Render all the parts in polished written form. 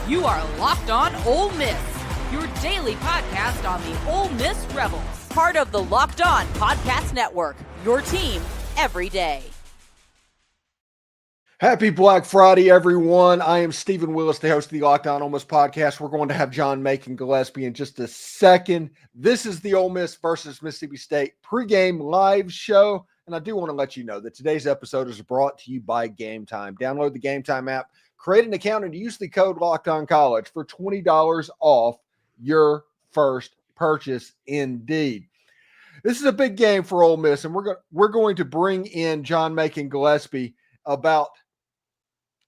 You are Locked On Ole Miss, your daily podcast on the Ole Miss Rebels. Part of the Locked On Podcast Network, your team every day. Happy Black Friday, everyone. I am Steven Willis, the host of the Locked On Ole Miss podcast. We're going to have John Macon Gillespie in just a second. This is the Ole Miss versus Mississippi State pregame live show. And I do want to let you know that today's episode is brought to you by Game Time. Download the Game Time app, create an account, and use the code LOCKEDONCollege for $20 off your first purchase. Indeed. This is a big game for Ole Miss, and we're going to bring in John Macon Gillespie about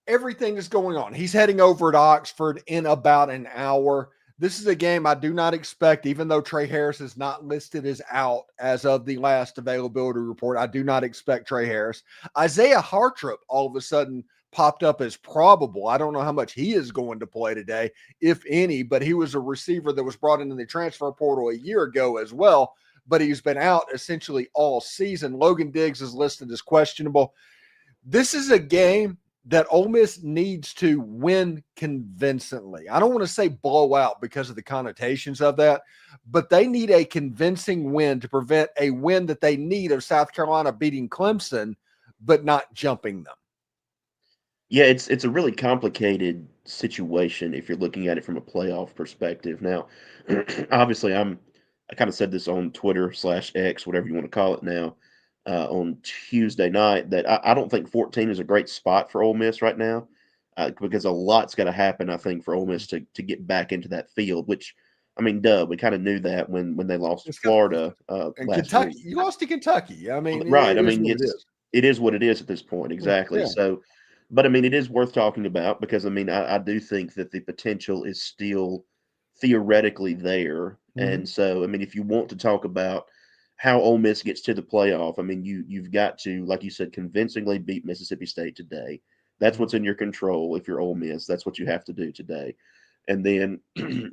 everything that's going on. He's heading over to Oxford in about an hour. This is a game I do not expect, even though Trey Harris is not listed as out as of the last availability report. I do not expect Trey Harris. Isaiah Hartrop all of a sudden popped up as probable. I don't know how much he is going to play today, if any, but he was a receiver that was brought into the transfer portal a year ago as well, but he's been out essentially all season. Logan Diggs is listed as questionable. This is a game that Ole Miss needs to win convincingly. I don't want to say blow out because of the connotations of that, but they need a convincing win to prevent a win that they need of South Carolina beating Clemson, but not jumping them. Yeah, it's a really complicated situation if you're looking at it from a playoff perspective. Now, obviously, I kind of said this on Twitter/X, whatever you want to call it now, on Tuesday night, that I don't think 14 is a great spot for Ole Miss right now, because a lot's got to happen, I think, for Ole Miss to get back into that field, which, I mean, we kind of knew that when they lost to Florida and last Kentucky. week. You lost to Kentucky. I mean, right. It is what it is at this point. Exactly. Yeah. So, but I mean, it is worth talking about because, I mean, I do think that the potential is still theoretically there. Mm-hmm. And so, I mean, if you want to talk about how Ole Miss gets to the playoff, I mean, you've got to, like you said, convincingly beat Mississippi State today. That's what's in your control. If you're Ole Miss, that's what you have to do today. And then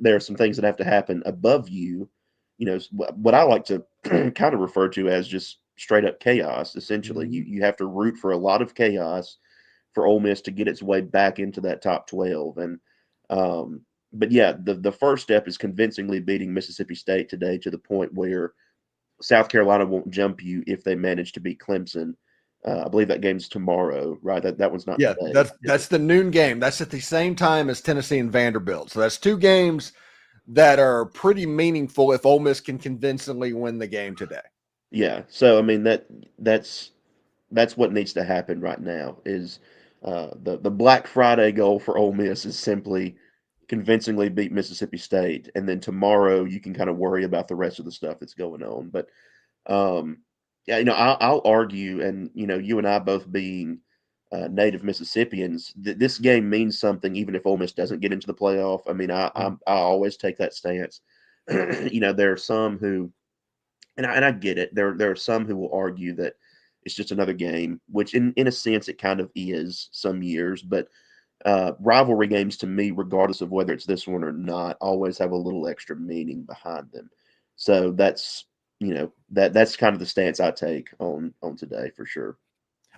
there are some things that have to happen above you. You know, what I like to kind of refer to as just straight up chaos. Essentially, you have to root for a lot of chaos for Ole Miss to get its way back into that top 12. And but yeah, the first step is convincingly beating Mississippi State today to the point where South Carolina won't jump you if they manage to beat Clemson. I believe that game's tomorrow, right? That one's not today. That's the noon game. That's at the same time as Tennessee and Vanderbilt. So that's two games that are pretty meaningful if Ole Miss can convincingly win the game today. Yeah. So I mean that's what needs to happen right now. Is the Black Friday goal for Ole Miss is simply convincingly beat Mississippi State, and then tomorrow you can kind of worry about the rest of the stuff that's going on. But yeah, you know, I'll argue, and you know, you and I both being native Mississippians, this game means something even if Ole Miss doesn't get into the playoff. I mean, I always take that stance. You know, there are some who, and I get it. There are some who will argue that it's just another game, which in a sense it kind of is some years, but rivalry games to me, regardless of whether it's this one or not, always have a little extra meaning behind them. So that's, you know, that's kind of the stance I take on today for sure.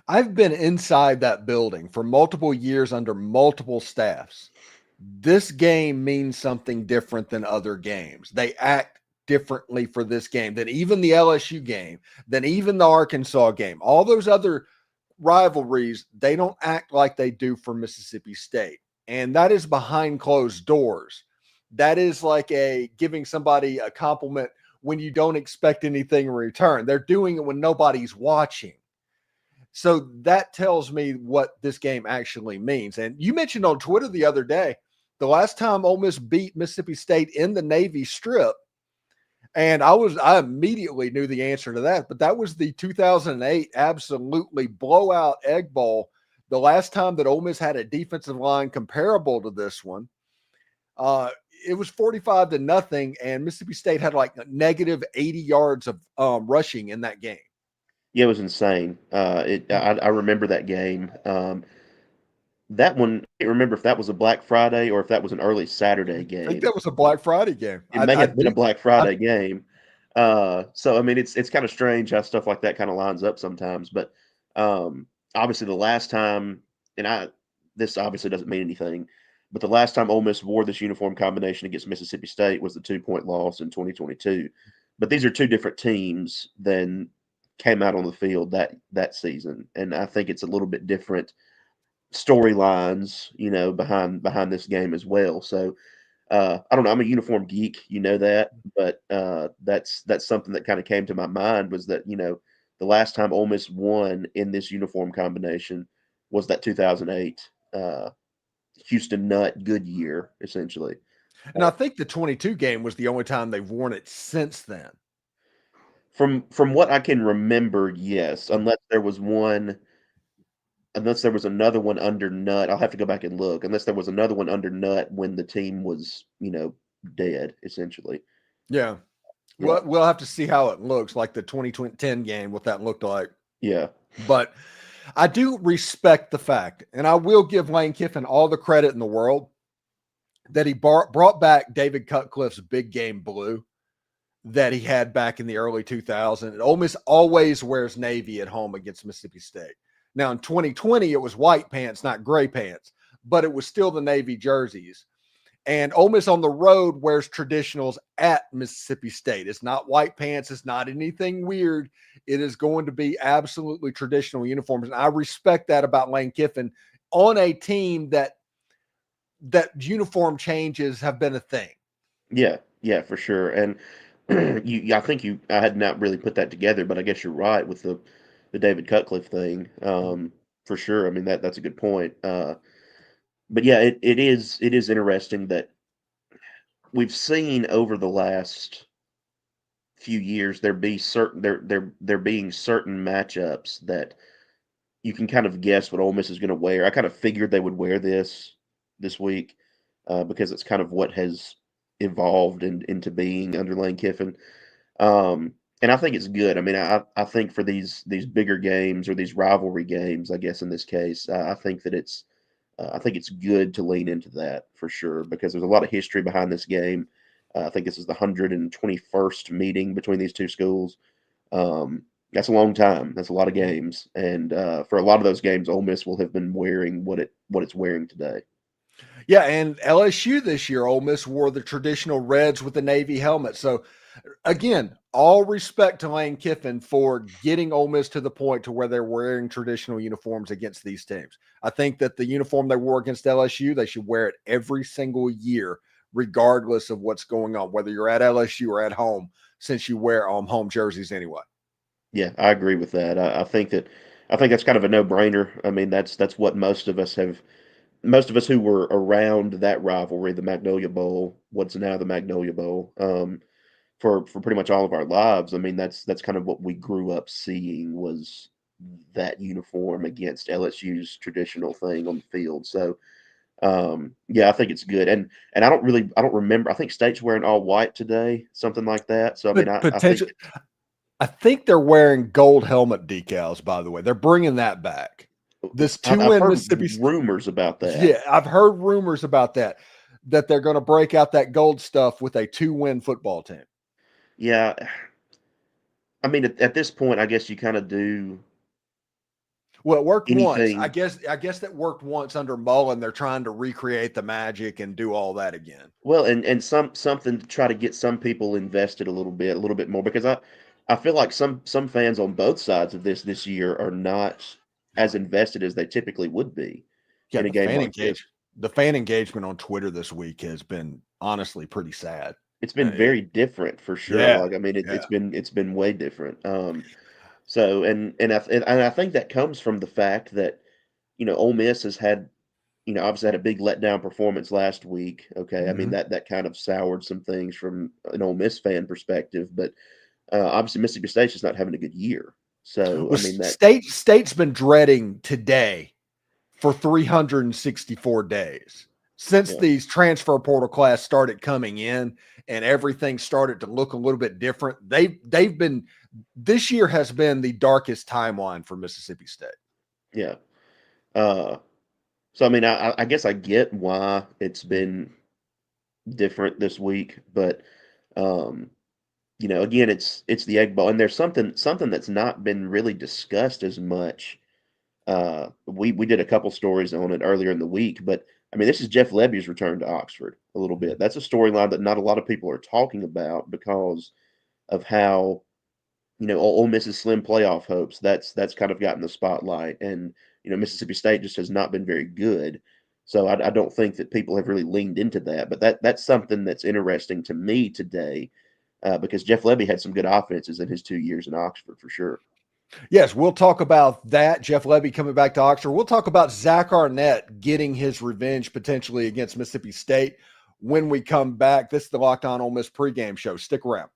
I've been inside that building for multiple years under multiple staffs. This game means something different than other games. They act differently for this game than even the LSU game, than even the Arkansas game. All those other rivalries, they don't act like they do for Mississippi State. And that is behind closed doors. That is like giving somebody a compliment when you don't expect anything in return. They're doing it when nobody's watching. So that tells me what this game actually means. And you mentioned on Twitter the other day, the last time Ole Miss beat Mississippi State in the Navy Strip, and I immediately knew the answer to that, but that was the 2008 absolutely blowout Egg Bowl. The last time that Ole Miss had a defensive line comparable to this one, it was 45-0, and Mississippi State had like negative 80 yards of rushing in that game. Yeah, it was insane. I remember that game. That one, I can't remember if that was a Black Friday or if that was an early Saturday game. I think that was a Black Friday game. It may have been a Black Friday game. So, I mean, it's kind of strange how stuff like that kind of lines up sometimes. But obviously the last time, and this obviously doesn't mean anything, But the last time Ole Miss wore this uniform combination against Mississippi State was the 2-point loss in 2022. But these are two different teams than came out on the field that season, and I think it's a little bit different storylines, behind this game as well. So I don't know. I'm a uniform geek, that, but that's something that kind of came to my mind was that the last time Ole Miss won in this uniform combination was that 2008 Houston Nutt good year, essentially. And I think the 22 game was the only time they've worn it since then. From what I can remember, yes, unless there was another one under Nutt. I'll have to go back and look. Unless there was another one under Nutt when the team was, dead, essentially. Yeah. We'll have to see how it looks, like the 2010 game, what that looked like. Yeah. But I do respect the fact, and I will give Lane Kiffin all the credit in the world, that he brought back David Cutcliffe's big game blue that he had back in the early 2000s. And Ole Miss always wears navy at home against Mississippi State. Now, in 2020, it was white pants, not gray pants, but it was still the navy jerseys. And Ole Miss on the road wears traditionals at Mississippi State. It's not white pants. It's not anything weird. It is going to be absolutely traditional uniforms. And I respect that about Lane Kiffin on a team that uniform changes have been a thing. Yeah, for sure. And I had not really put that together, but I guess you're right with the David Cutcliffe thing. For sure. I mean, that's a good point. But yeah, it is interesting that we've seen over the last few years there being certain matchups that you can kind of guess what Ole Miss is going to wear. I kind of figured they would wear this week because it's kind of what has evolved into being under Lane Kiffin. And I think it's good. I mean, I think for these bigger games or these rivalry games, I guess in this case, I think that it's good to lean into that for sure because there's a lot of history behind this game. I think this is the 121st meeting between these two schools. That's a long time. That's a lot of games, and for a lot of those games, Ole Miss will have been wearing what it's wearing today. Yeah, and LSU this year, Ole Miss wore the traditional reds with the navy helmet. So, again, all respect to Lane Kiffin for getting Ole Miss to the point to where they're wearing traditional uniforms against these teams. I think that the uniform they wore against LSU, they should wear it every single year, regardless of what's going on, whether you're at LSU or at home, since you wear home jerseys anyway. Yeah, I agree with that. I think that's kind of a no-brainer. I mean, that's what most of us who were around that rivalry, the Magnolia Bowl, what's now the Magnolia Bowl, for pretty much all of our lives. I mean, that's kind of what we grew up seeing was that uniform against LSU's traditional thing on the field. So, yeah, I think it's good. And I don't remember. I think State's wearing all white today, something like that. So, I mean, I think they're wearing gold helmet decals, by the way. They're bringing that back. This two-win Mississippi rumors about that. Yeah, I've heard rumors about that they're going to break out that gold stuff with a 2-win football team. Yeah. I mean, at this point, I guess you kind of do. Well, it worked once. I guess that worked once under Mullen. They're trying to recreate the magic and do all that again. Well, and something to try to get some people invested a little bit more, because I feel like some fans on both sides of this year are not as invested as they typically would be in a game like this. The fan engagement on Twitter this week has been honestly pretty sad. It's been very different for sure. Yeah, like I mean, it's been way different. So and I think that comes from the fact that Ole Miss has had obviously had a big letdown performance last week. Okay, I mean that kind of soured some things from an Ole Miss fan perspective, but obviously Mississippi State's just not having a good year. So I mean that State's been dreading today for 364 days since these transfer portal class started coming in and everything started to look a little bit different. They've been, this year has been the darkest timeline for Mississippi State. Yeah. So I mean, I guess I get why it's been different this week, but again, it's the Egg Bowl, and there's something that's not been really discussed as much. We did a couple stories on it earlier in the week, but I mean, this is Jeff Lebby's return to Oxford a little bit. That's a storyline that not a lot of people are talking about because of how, Ole Miss's slim playoff hopes. That's kind of gotten the spotlight, and Mississippi State just has not been very good. So I don't think that people have really leaned into that. But that's something that's interesting to me today, because Jeff Lebby had some good offenses in his 2 years in Oxford for sure. Yes, we'll talk about that. Jeff Lebby coming back to Oxford. We'll talk about Zach Arnett getting his revenge potentially against Mississippi State when we come back. This is the Locked On Ole Miss pregame show. Stick around.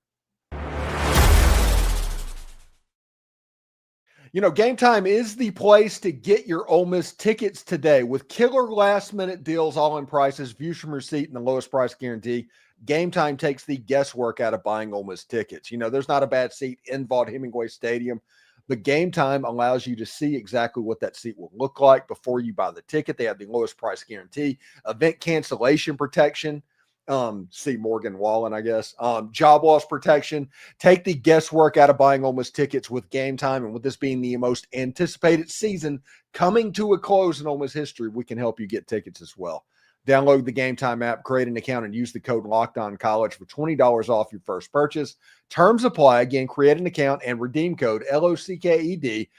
Game Time is the place to get your Ole Miss tickets today with killer last-minute deals, all-in prices, views from your seat, and the lowest price guarantee. Game Time takes the guesswork out of buying Ole Miss tickets. There's not a bad seat in Vaught-Hemingway Stadium, but Game Time allows you to see exactly what that seat will look like before you buy the ticket. They have the lowest price guarantee, event cancellation protection, see Morgan Wallen, I guess, job loss protection. Take the guesswork out of buying Ole Miss tickets with Game Time. And with this being the most anticipated season coming to a close in Ole Miss history, we can help you get tickets as well. Download the Game Time app, create an account, and use the code LOCKEDONCollege for $20 off your first purchase. Terms apply. Again, create an account and redeem code LOCKEDONCOLLEGE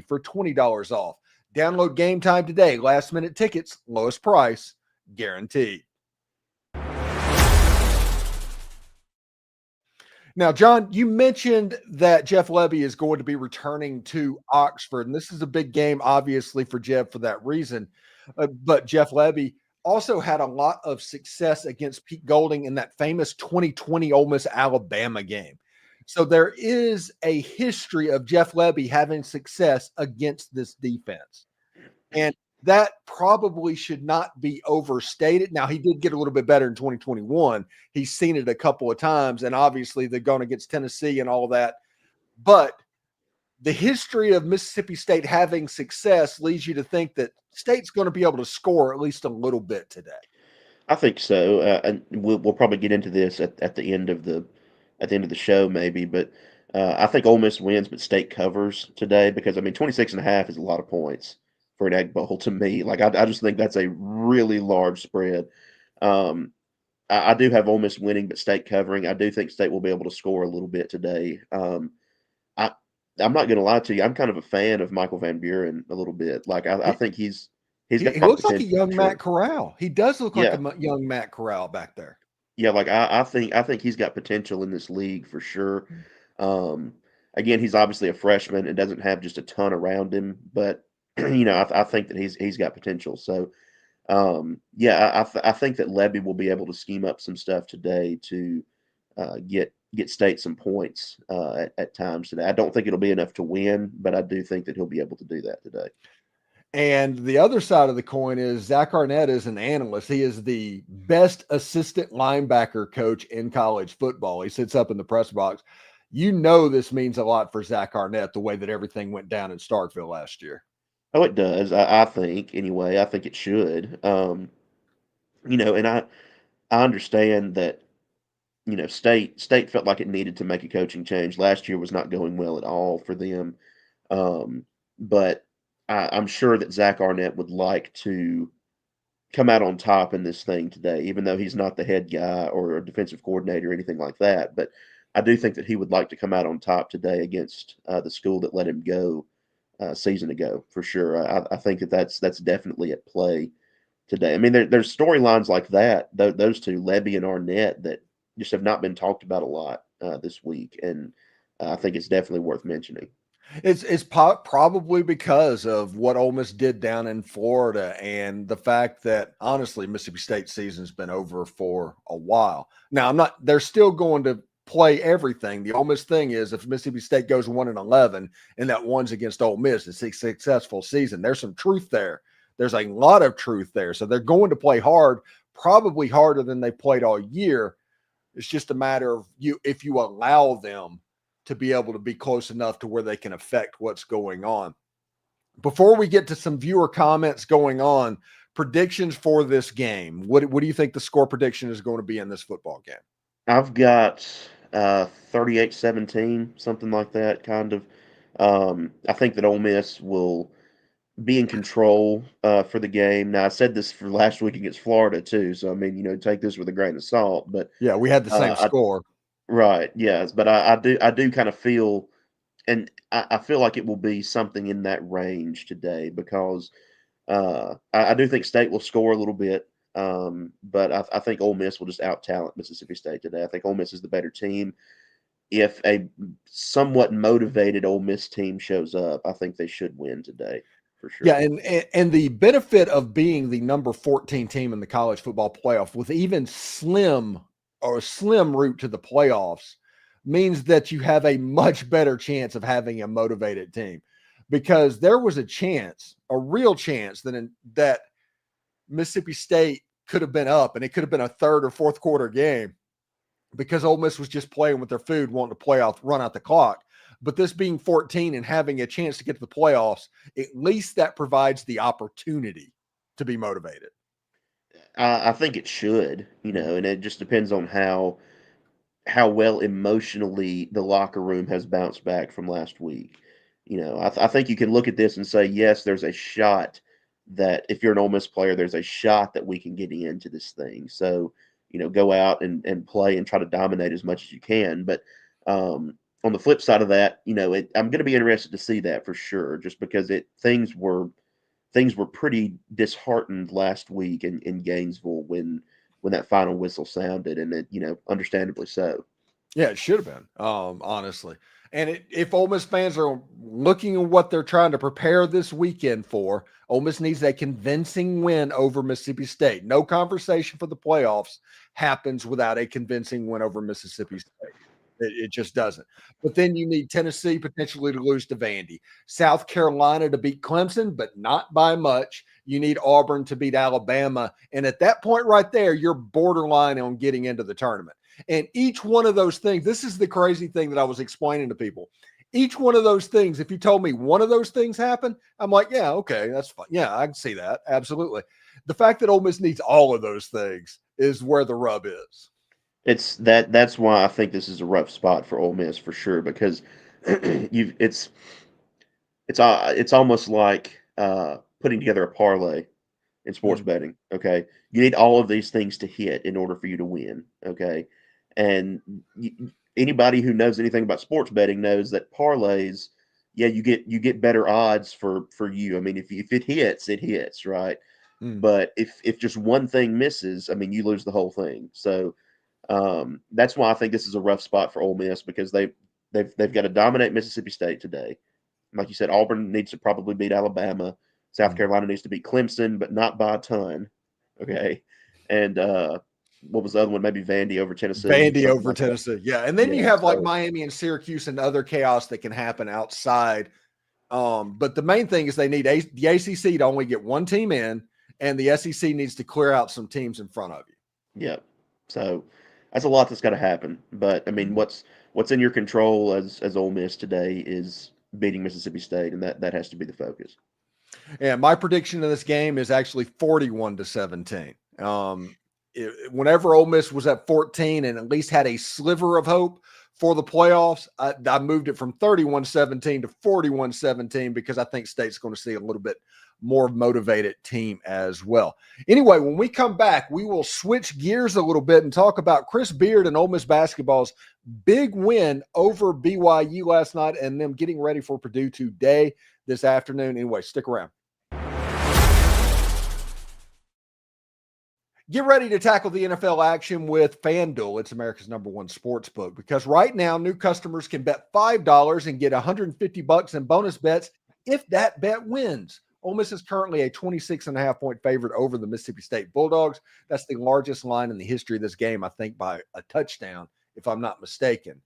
for $20 off. Download Game Time today. Last minute tickets, lowest price guaranteed. Now, John, you mentioned that Jeff Lebby is going to be returning to Oxford, and this is a big game, obviously, for Jeff for that reason. But Jeff Lebby also had a lot of success against Pete Golding in that famous 2020 Ole Miss Alabama game. So there is a history of Jeff Lebby having success against this defense. And that probably should not be overstated. Now, he did get a little bit better in 2021. He's seen it a couple of times, and obviously they're going against Tennessee and all that. But the history of Mississippi State having success leads you to think that State's going to be able to score at least a little bit today. I think so, and we'll probably get into this at the end of the show maybe, but I think Ole Miss wins, but State covers today because 26.5 is a lot of points for an Egg Bowl to me. Like I just think that's a really large spread. I do have Ole Miss winning, but State covering. I do think State will be able to score a little bit today. I'm not going to lie to you. I'm kind of a fan of Michael Van Buren a little bit. Like I think he's got he looks like a potential, young sure. Matt Corral. He does look like Yeah. a young Matt Corral back there. Yeah, like I think he's got potential in this league for sure. Again, he's obviously a freshman and doesn't have just a ton around him, but I think that he's got potential. So I think that Lebby will be able to scheme up some stuff today to get State some points at times today. I don't think it'll be enough to win, but I do think that he'll be able to do that today. And the other side of the coin is Zach Arnett is an analyst. He is the best assistant linebacker coach in college football. He sits up in the press box. This means a lot for Zach Arnett, the way that everything went down in Starkville last year. Oh, it does. I think anyway. I think it should. And I understand that State felt like it needed to make a coaching change. Last year was not going well at all for them. But I'm sure that Zach Arnett would like to come out on top in this thing today, even though he's not the head guy or a defensive coordinator or anything like that. But I do think that he would like to come out on top today against the school that let him go a season ago, for sure. I think that's definitely at play today. There's storylines like that, those two, Lebby and Arnett, that just have not been talked about a lot this week, and I think it's definitely worth mentioning. It's probably because of what Ole Miss did down in Florida and the fact that, honestly, Mississippi State season's been over for a while. Now, they're still going to play everything. The Ole Miss thing is if Mississippi State goes 1-11 and that one's against Ole Miss, it's a successful season. There's some truth there. There's a lot of truth there. So they're going to play hard, probably harder than they played all year. It's just a matter of if you allow them to be able to be close enough to where they can affect what's going on. Before we get to some viewer comments going on, predictions for this game. What do you think the score prediction is going to be in this football game? I've got 38-17, something like that, kind of. I think that Ole Miss will be in control for the game. Now, I said this for last week against Florida too, so I mean, take this with a grain of salt. But Yeah, we had the same I, score. right, yes, but I do kind of feel, and I feel like it will be something in that range today because I do think State will score a little bit, but I think Ole Miss will just out talent Mississippi State today. I think Ole Miss is the better team. If a somewhat motivated Ole Miss team shows up, I think they should win today for Yeah, sure. and the benefit of being the number 14 team in the college football playoff with even slim or a slim route to the playoffs means that you have a much better chance of having a motivated team, because there was a chance, a real chance that Mississippi State could have been up and it could have been a third or fourth quarter game because Ole Miss was just playing with their food, wanting to run out the clock. But this being 14 and having a chance to get to the playoffs, at least that provides the opportunity to be motivated. I think it should, and it just depends on how well emotionally the locker room has bounced back from last week. I think you can look at this and say, yes, there's a shot that if you're an Ole Miss player, there's a shot that we can get into this thing. So, go out and play and try to dominate as much as you can. But on the flip side of that, I'm going to be interested to see that for sure, just because things were pretty disheartened last week in Gainesville when that final whistle sounded, and it, understandably so. Yeah, it should have been, honestly. And if Ole Miss fans are looking at what they're trying to prepare this weekend for, Ole Miss needs a convincing win over Mississippi State. No conversation for the playoffs happens without a convincing win over Mississippi State. It just doesn't. But then you need Tennessee potentially to lose to Vandy, South Carolina to beat Clemson, but not by much. You need Auburn to beat Alabama. And at that point right there, you're borderline on getting into the tournament. And each one of those things, this is the crazy thing that I was explaining to people. Each one of those things, if you told me one of those things happened, I'm like, yeah, okay, that's fine. Yeah, I can see that. Absolutely. The fact that Ole Miss needs all of those things is where the rub is. That's why I think this is a rough spot for Ole Miss for sure, because it's almost like putting together a parlay in sports betting. Okay, you need all of these things to hit in order for you to win. Okay, and anybody who knows anything about sports betting knows that parlays, yeah, you get better odds for you. I mean, if it hits, it hits, right? But if just one thing misses, I mean, you lose the whole thing. So that's why I think this is a rough spot for Ole Miss, because they've got to dominate Mississippi State today. Like you said, Auburn needs to probably beat Alabama. South Carolina needs to beat Clemson, but not by a ton. Okay. And what was the other one? Maybe Vandy over Tennessee. Vandy over like Tennessee. Yeah. And then you have like so, Miami and Syracuse and other chaos that can happen outside. But the main thing is they need the ACC to only get one team in, and the SEC needs to clear out some teams in front of you. yeah. So that's a lot that's got to happen. But I mean, what's in your control as Ole Miss today is beating Mississippi State, and that has to be the focus. And my prediction of this game is actually 41-17. Whenever Ole Miss was at 14 and at least had a sliver of hope for the playoffs, I moved it from 31-17 to 41-17 because I think State's going to see a little bit more motivated team as well. Anyway, when we come back, we will switch gears a little bit and talk about Chris Beard and Ole Miss basketball's big win over BYU last night and them getting ready for Purdue today, this afternoon. Anyway, stick around. Get ready to tackle the NFL action with FanDuel. It's America's .1 sports book, because right now new customers can bet $5 and get $150 in bonus bets if that bet wins. Ole Miss is currently a 26.5-point favorite over the Mississippi State Bulldogs. That's the largest line in the history of this game, I think, by a touchdown, if I'm not mistaken.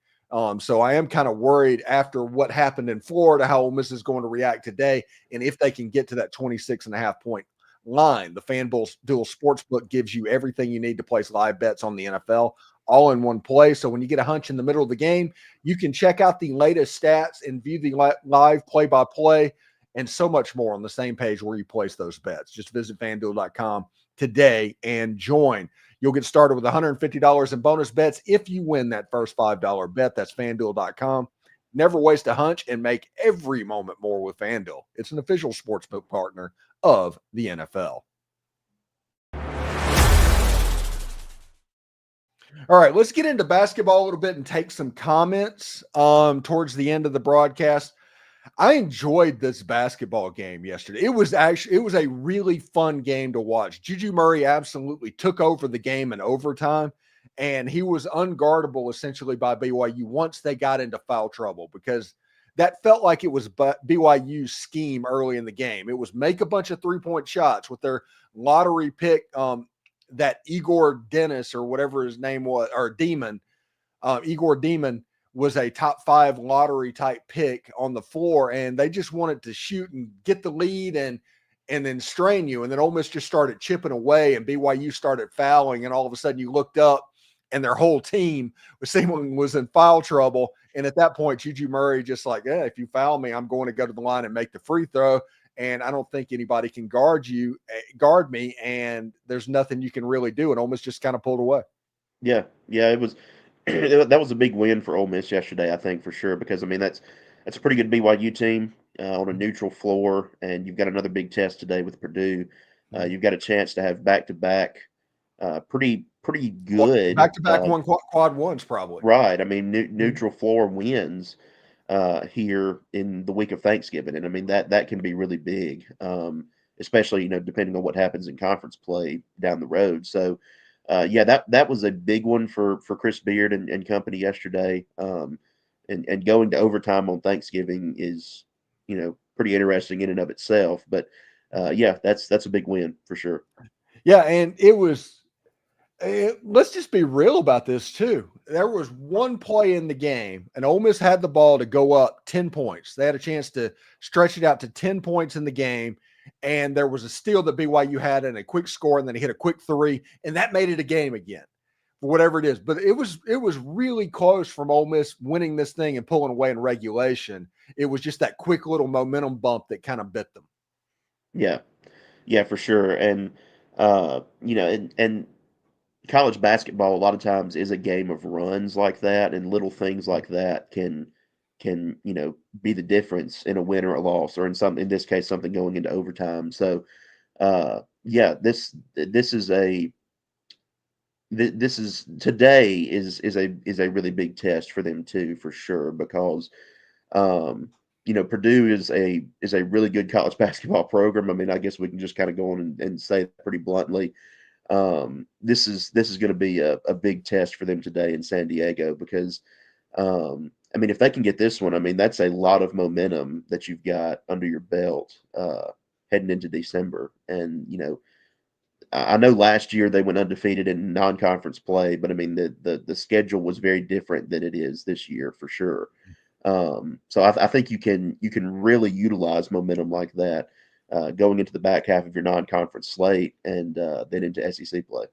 So I am kind of worried after what happened in Florida, how Ole Miss is going to react today, and if they can get to that 26.5-point line. The FanDuel Sportsbook gives you everything you need to place live bets on the NFL all in one place. So when you get a hunch in the middle of the game, you can check out the latest stats and view the live play-by-play and so much more on the same page where you place those bets. Just visit FanDuel.com today and join. You'll get started with $150 in bonus bets if you win that first $5 bet. That's FanDuel.com. Never waste a hunch and make every moment more with FanDuel. It's an official sportsbook partner of the NFL. All right, let's get into basketball a little bit and take some comments towards the end of the broadcast. I enjoyed this basketball game yesterday. It was a really fun game to watch. Juju Murray absolutely took over the game in overtime, and he was unguardable essentially by BYU once they got into foul trouble, because that felt like it was BYU's scheme early in the game. It was make a bunch of three-point shots with their lottery pick, that Igor Dennis or whatever his name was, or Demon, Igor Demon was a top 5 lottery type pick on the floor, and they just wanted to shoot and get the lead and then strain you. And then Ole Miss just started chipping away, and BYU started fouling, and all of a sudden you looked up and their whole team was in foul trouble. And at that point, Juju Murray just like, if you foul me, I'm going to go to the line and make the free throw. And I don't think anybody can guard me, and there's nothing you can really do. And Ole Miss just kind of pulled away. Yeah, it was that was a big win for Ole Miss yesterday, I think, for sure, because I mean that's a pretty good BYU team on a neutral floor, and you've got another big test today with Purdue. You've got a chance to have back-to-back pretty good back-to-back quad ones probably. Right. I mean, neutral floor wins here in the week of Thanksgiving, and I mean that can be really big, especially depending on what happens in conference play down the road. So that was a big one for Chris Beard and company yesterday, and going to overtime on Thanksgiving is pretty interesting in and of itself. But that's a big win for sure. Yeah, and it was. Let's just be real about this too. There was one play in the game, and Ole Miss had the ball to go up 10 points. They had a chance to stretch it out to 10 points in the game, and there was a steal that BYU had and a quick score, and then he hit a quick three, and that made it a game again, for whatever it is. But it was really close from Ole Miss winning this thing and pulling away in regulation. It was just that quick little momentum bump that kind of bit them. Yeah, for sure. And and college basketball a lot of times is a game of runs like that, and little things like that can be the difference in a win or a loss, or in this case something going into overtime. So today is a really big test for them too, for sure, because Purdue is a really good college basketball program. I mean, I guess we can just kind of go on and say that pretty bluntly. This is going to be a big test for them today in San Diego, because I mean, if they can get this one, I mean, that's a lot of momentum that you've got under your belt heading into December. And I know last year they went undefeated in non-conference play, but I mean the schedule was very different than it is this year, for sure. So I think you can really utilize momentum like that going into the back half of your non-conference slate, and then into SEC play.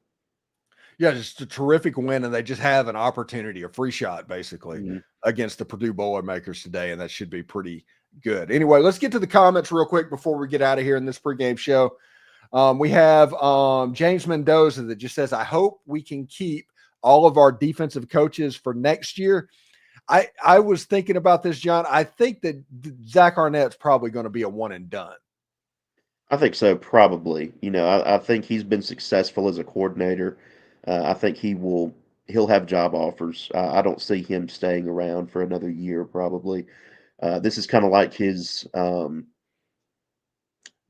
Yeah, just a terrific win, and they just have an opportunity, a free shot, basically, against the Purdue Boilermakers today, and that should be pretty good. Anyway, let's get to the comments real quick before we get out of here in this pregame show. We have James Mendoza that just says, I hope we can keep all of our defensive coaches for next year. I was thinking about this, John. I think that Zach Arnett's probably going to be a one and done. I think so, probably. I think he's been successful as a coordinator. I think he'll have job offers. I don't see him staying around for another year, probably. This is kind of like his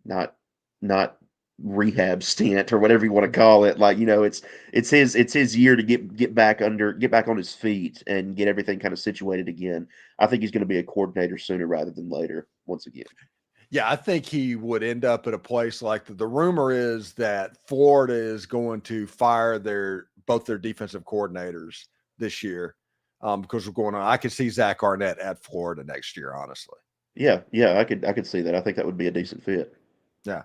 not rehab stint, or whatever you want to call it. Like, it's his year to get back on his feet and get everything kind of situated again. I think he's going to be a coordinator sooner rather than later, once again. Yeah, I think he would end up at a place like the rumor is that Florida is going to fire both their defensive coordinators this year, because we're going on. I could see Zach Arnett at Florida next year, honestly. Yeah, I could see that. I think that would be a decent fit. Yeah.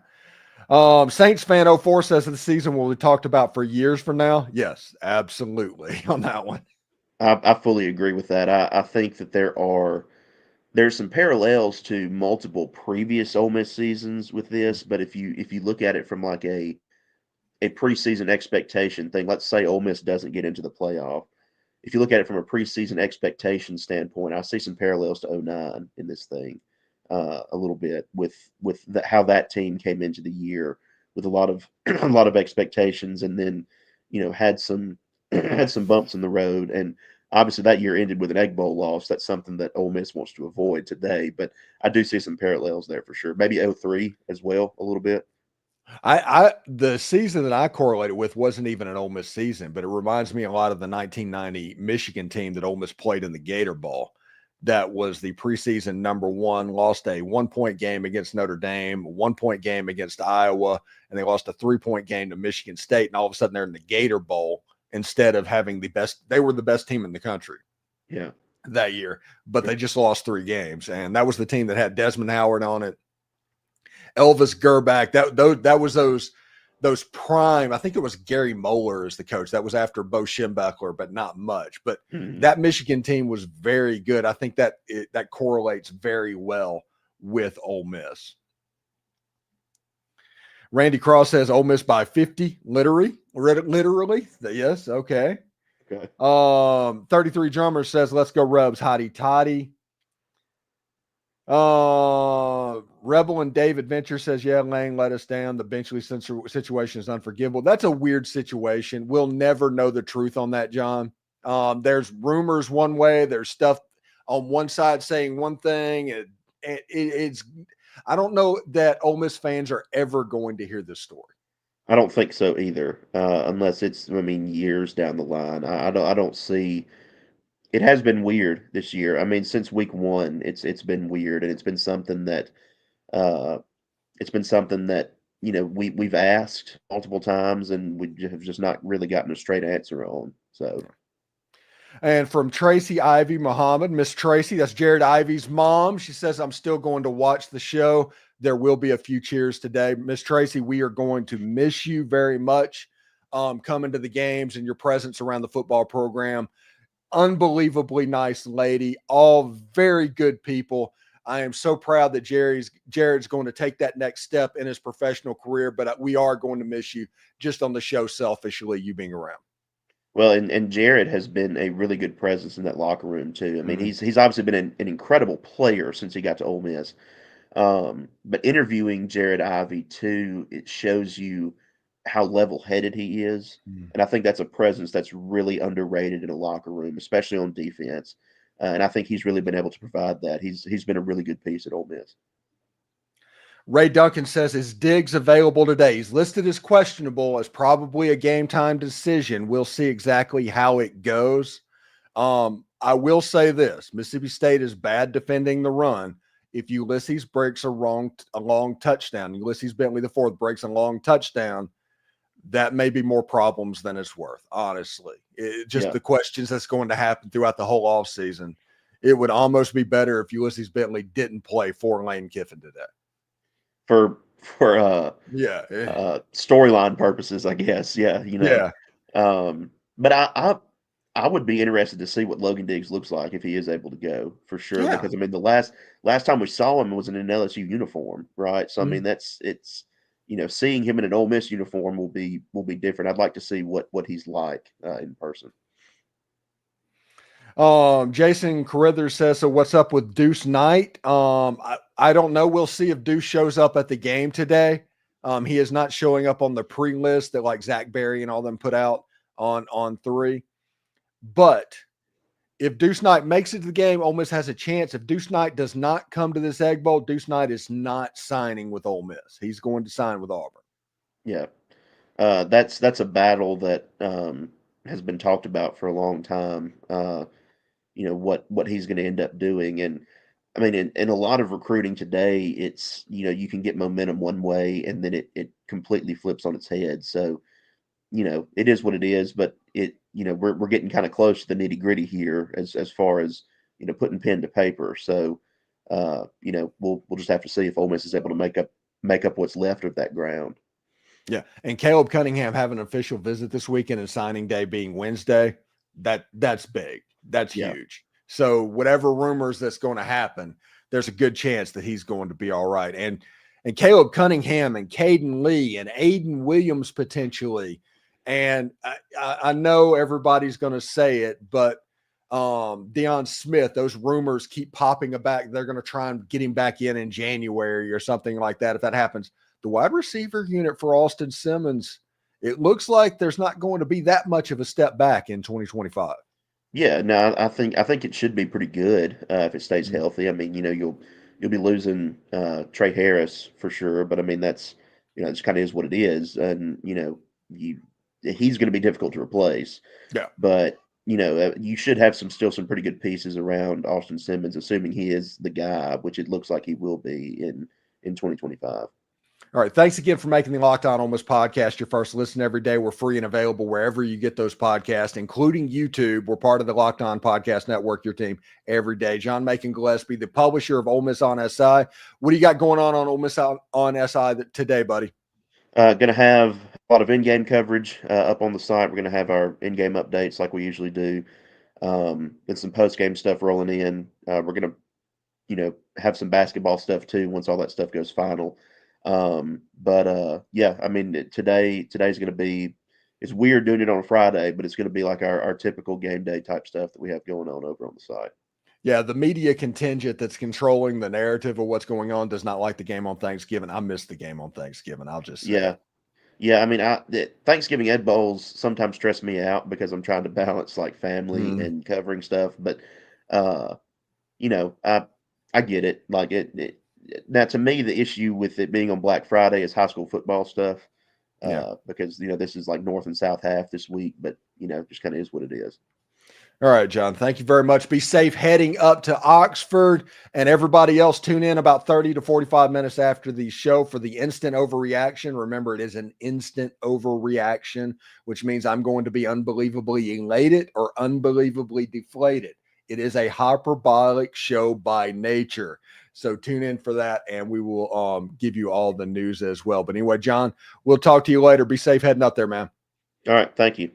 Saints fan 04 says the season will be talked about for years from now. Yes, absolutely on that one. I fully agree with that. I think that there's some parallels to multiple previous Ole Miss seasons with this, but if you look at it from like a preseason expectation thing, let's say Ole Miss doesn't get into the playoff, if you look at it from a preseason expectation standpoint, I see some parallels to '09 in this thing a little bit with how that team came into the year with a lot of a lot of expectations, and then had some had some bumps in the road, and obviously that year ended with an Egg Bowl loss. That's something that Ole Miss wants to avoid today, but I do see some parallels there for sure. Maybe '03 as well a little bit. The season that I correlated with wasn't even an Ole Miss season, but it reminds me a lot of the 1990 Michigan team that Ole Miss played in the Gator Bowl. That was the preseason number one, lost a 1-point game against Notre Dame, 1-point game against Iowa, and they lost a 3-point game to Michigan State. And all of a sudden they're in the Gator Bowl instead of having they were the best team in the country. Yeah. That year, but they just lost 3 games. And that was the team that had Desmond Howard on it, Elvis Gerback. That was those prime. I think it was Gary Moeller as the coach. That was after Bo Schembechler, but not much. But that Michigan team was very good. I think that correlates very well with Ole Miss. Randy Cross says Ole Miss by 50, literally. Yes, okay. 33 Drummer says, let's go Rebs, hotty toddy. Rebel and Dave Adventure says, yeah, Lane let us down. The Benchley situation is unforgivable. That's a weird situation. We'll never know the truth on that, John. There's rumors one way. There's stuff on one side saying one thing. It's I don't know that Ole Miss fans are ever going to hear this story. I don't think so either, unless it's, years down the line. I don't see. It has been weird this year. Since week 1, it's been weird, and it's been something that, we've asked multiple times, and we have just not really gotten a straight answer on. So. And from Tracy Ivy Muhammad, Miss Tracy, that's Jared Ivy's mom. She says, I'm still going to watch the show. There will be a few cheers today. Miss Tracy, we are going to miss you very much coming to the games and your presence around the football program. Unbelievably nice lady, all very good people. I am so proud that Jared's going to take that next step in his professional career, but we are going to miss you just on the show selfishly, you being around. Well, and Jared has been a really good presence in that locker room too. He's obviously been an incredible player since he got to Ole Miss. But interviewing Jared Ivey too, it shows you how level-headed he is, and I think that's a presence that's really underrated in a locker room, especially on defense. And I think he's really been able to provide that. He's been a really good piece at Ole Miss. Ray Duncan says, is Diggs available today? He's listed as questionable, as probably a game-time decision. We'll see exactly how it goes. I will say this. Mississippi State is bad defending the run. If Ulysses breaks a long touchdown, Ulysses Bentley IV breaks a long touchdown, that may be more problems than it's worth, honestly. The questions that's going to happen throughout the whole offseason. It would almost be better if Ulysses Bentley didn't play for Lane Kiffin today. For storyline purposes, I guess. Yeah. But I would be interested to see what Logan Diggs looks like if he is able to go, for sure. Yeah. Because the last time we saw him was in an LSU uniform, right? So it's seeing him in an Ole Miss uniform will be different. I'd like to see what he's like in person. Jason Carruthers says, so what's up with Deuce Knight? I don't know. We'll see if Deuce shows up at the game today. He is not showing up on the pre-list that like Zach Berry and all them put out on 3. But if Deuce Knight makes it to the game, Ole Miss has a chance. If Deuce Knight does not come to this Egg Bowl, Deuce Knight is not signing with Ole Miss. He's going to sign with Auburn. Yeah. That's a battle that has been talked about for a long time. What he's going to end up doing. And in a lot of recruiting today, it's, you can get momentum one way and then it completely flips on its head. So, it is what it is, but we're getting kind of close to the nitty gritty here as far as, putting pen to paper. So, we'll just have to see if Ole Miss is able to make up what's left of that ground. Yeah. And Caleb Cunningham having an official visit this weekend and signing day being Wednesday. That's big. That's huge. So whatever rumors that's going to happen, there's a good chance that he's going to be all right. And Caleb Cunningham and Caden Lee and Aiden Williams potentially And I know everybody's going to say it, but Deion Smith, those rumors keep popping back. They're going to try and get him back in January or something like that. If that happens, the wide receiver unit for Austin Simmons, it looks like there's not going to be that much of a step back in 2025. Yeah, no, I think it should be pretty good if it stays healthy. I mean, you'll be losing Trey Harris for sure, but I mean that's it just kind of is what it is, and he's going to be difficult to replace. Yeah, but you should have still some pretty good pieces around Austin Simmons, assuming he is the guy, which it looks like he will be in 2025. All right. Thanks again for making the Locked On Ole Miss podcast your first listen every day. We're free and available wherever you get those podcasts, including YouTube. We're part of the Locked On Podcast Network, your team every day. John Macon Gillespie, the publisher of Ole Miss on SI. What do you got going on Ole Miss on SI today, buddy? Going to have a lot of in-game coverage up on the site. We're going to have our in-game updates like we usually do, and some post-game stuff rolling in. We're going to, have some basketball stuff too once all that stuff goes final. Yeah, I mean, today's going to be, it's weird doing it on a Friday, but it's going to be like our typical game day type stuff that we have going on over on the site. Yeah, the media contingent that's controlling the narrative of what's going on does not like the game on Thanksgiving. I missed the game on Thanksgiving. I'll just say. Yeah. Yeah, I mean, the Thanksgiving Ed Bowls sometimes stress me out because I'm trying to balance like family and covering stuff. But, I get it. Like now, to me, the issue with it being on Black Friday is high school football stuff. Because this is like North and South half this week, but just kind of is what it is. All right, John, thank you very much. Be safe heading up to Oxford, and everybody else tune in about 30 to 45 minutes after the show for the instant overreaction. Remember, it is an instant overreaction, which means I'm going to be unbelievably elated or unbelievably deflated. It is a hyperbolic show by nature. So tune in for that, and we will give you all the news as well. But anyway, John, we'll talk to you later. Be safe heading up there, man. All right. Thank you.